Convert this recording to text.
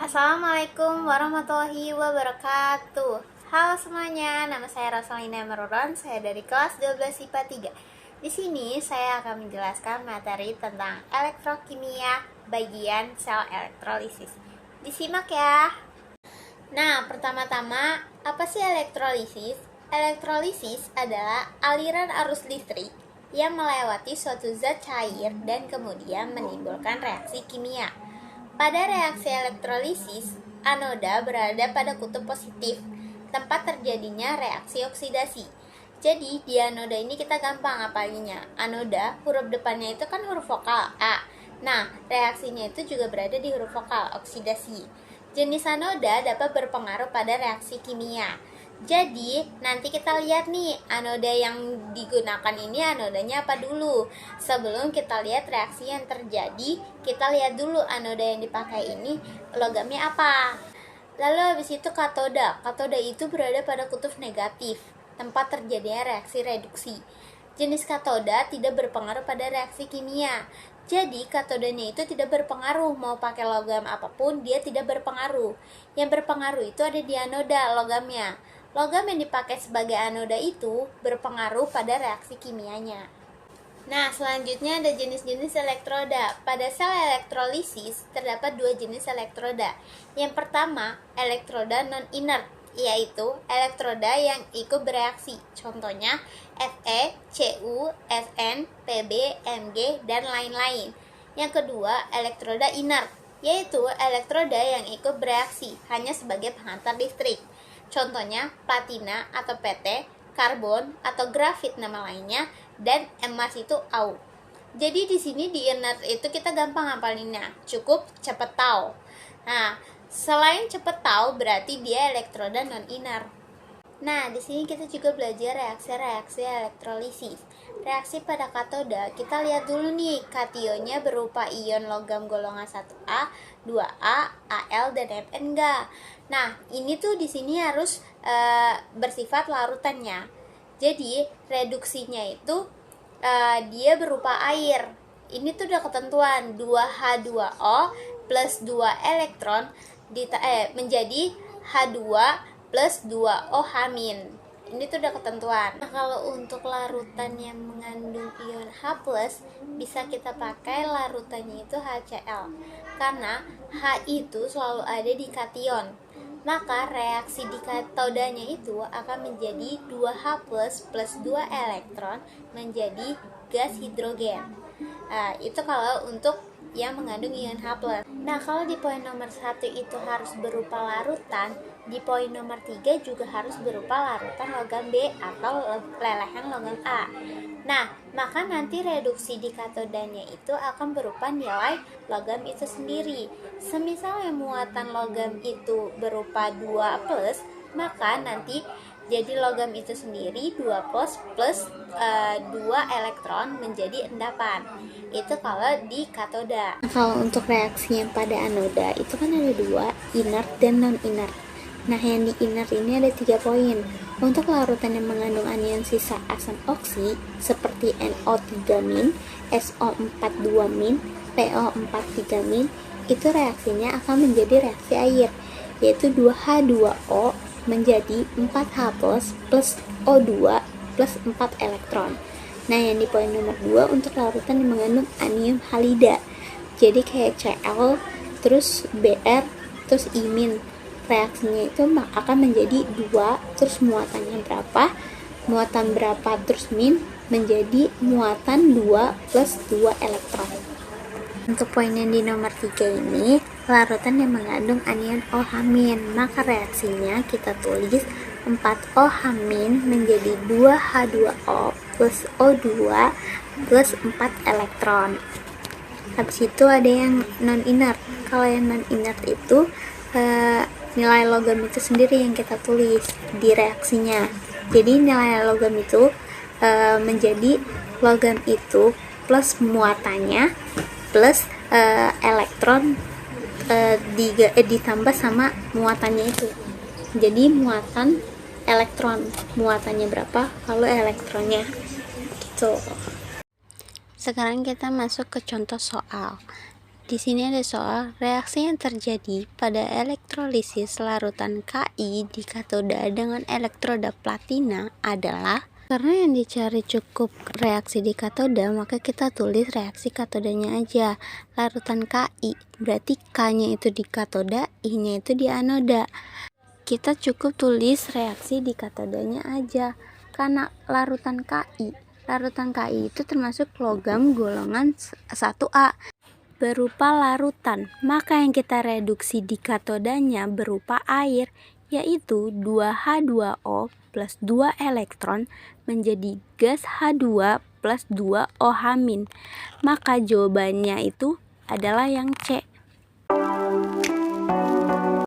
Assalamualaikum warahmatullahi wabarakatuh. Halo semuanya, nama saya Rosalina Meruron, saya dari kelas 12 IPA 3. Di sini saya akan menjelaskan materi tentang elektrokimia bagian sel elektrolisis. Disimak ya. Nah, pertama-tama, apa sih elektrolisis? Elektrolisis adalah aliran arus listrik yang melewati suatu zat cair dan kemudian menimbulkan reaksi kimia. Pada reaksi elektrolisis, anoda berada pada kutub positif, tempat terjadinya reaksi oksidasi. Jadi di anoda ini kita gampang ngapalinya. Anoda, huruf depannya itu kan huruf vokal A. Nah, reaksinya itu juga berada di huruf vokal, oksidasi. Jenis anoda dapat berpengaruh pada reaksi kimia. Jadi, nanti kita lihat nih, anoda yang digunakan ini anodanya apa dulu. Sebelum kita lihat reaksi yang terjadi, kita lihat dulu anoda yang dipakai ini logamnya apa. Lalu habis itu katoda. Katoda itu berada pada kutub negatif, tempat terjadinya reaksi reduksi. Jenis katoda tidak berpengaruh pada reaksi kimia. Jadi katodanya itu tidak berpengaruh, mau pakai logam apapun dia tidak berpengaruh. Yang berpengaruh itu ada di anoda, logamnya. Logam yang dipakai sebagai anoda itu berpengaruh pada reaksi kimianya. Nah, selanjutnya ada jenis-jenis elektroda. Pada sel elektrolisis terdapat dua jenis elektroda. Yang pertama, elektroda non-inert, yaitu elektroda yang ikut bereaksi. Contohnya Fe, Cu, Sn, Pb, Mg, dan lain-lain. Yang kedua, elektroda inert, yaitu elektroda yang ikut bereaksi hanya sebagai penghantar listrik. Contohnya platina atau Pt, karbon atau grafit nama lainnya, dan emas itu Au. Jadi di sini di inert itu kita gampang ngapalinnya, cukup cepet tahu. Nah, selain cepet tahu berarti dia elektroda non inert. Nah, di sini kita juga belajar reaksi-reaksi elektrolisis. Reaksi pada katoda, kita lihat dulu nih, kationnya berupa ion logam golongan 1A, 2A, Al, dan Mn enggak. Nah, ini tuh di sini harus bersifat larutannya. Jadi, reduksinya itu dia berupa air. Ini tuh udah ketentuan, 2H2O plus 2 elektron menjadi H2 plus 2OH-. Ini tuh udah ketentuan. Nah, kalau untuk larutan yang mengandung ion H+, bisa kita pakai larutannya itu HCl. Karena H itu selalu ada di kation. Maka reaksi di katodanya itu akan menjadi 2H+ plus 2 elektron menjadi gas hidrogen. Nah, itu kalau untuk yang mengandung ion H+. Nah, kalau di poin nomor 1 itu harus berupa larutan, di poin nomor 3 juga harus berupa larutan logam B atau lelehan logam A. Nah, maka nanti reduksi di katodanya itu akan berupa nilai logam itu sendiri. Semisal yang muatan logam itu berupa 2+, maka nanti jadi logam itu sendiri 2 plus 2 elektron menjadi endapan. Itu kalau di katoda. Kalau untuk reaksi yang pada anoda itu kan ada dua, inert dan non-inert. Nah, yang di inert ini ada 3 poin. Untuk larutan yang mengandung anion sisa asam oksi seperti NO3-, SO42-, PO43-, itu reaksinya akan menjadi reaksi air, yaitu 2H2O menjadi 4H+ plus O2 plus 4 elektron. Nah, yang di poin nomor 2 untuk larutan yang mengandung anion halida. Jadi kayak Cl, terus Br, terus imin. Reaksinya itu akan menjadi 2, terus muatannya berapa? Muatan berapa terus min menjadi muatan 2 plus 2 elektron. Untuk poin yang di nomor 3 ini, larutan yang mengandung anion OH-, maka reaksinya kita tulis 4OH- menjadi 2H2O plus O2 plus 4 elektron. Habis itu ada yang non-inert. Kalau yang non-inert itu nilai logam itu sendiri yang kita tulis di reaksinya. Jadi nilai logam itu menjadi logam itu plus muatannya plus elektron ditambah sama muatannya itu. Jadi muatan elektron, muatannya berapa kalau elektronnya gitu. Sekarang kita masuk ke contoh soal. Di sini ada soal reaksi yang terjadi pada elektrolisis larutan Ki di katoda dengan elektroda platina adalah, karena yang dicari cukup reaksi di katoda, maka kita tulis reaksi katodanya aja. Larutan Ki, berarti K-nya itu di katoda, I-nya itu di anoda. Kita cukup tulis reaksi di katodanya aja, karena larutan Ki itu termasuk logam golongan 1A. Berupa larutan, maka yang kita reduksi di katodanya berupa air, yaitu 2H2O plus 2 elektron menjadi gas H2 plus 2 OH-. Maka jawabannya itu adalah yang C.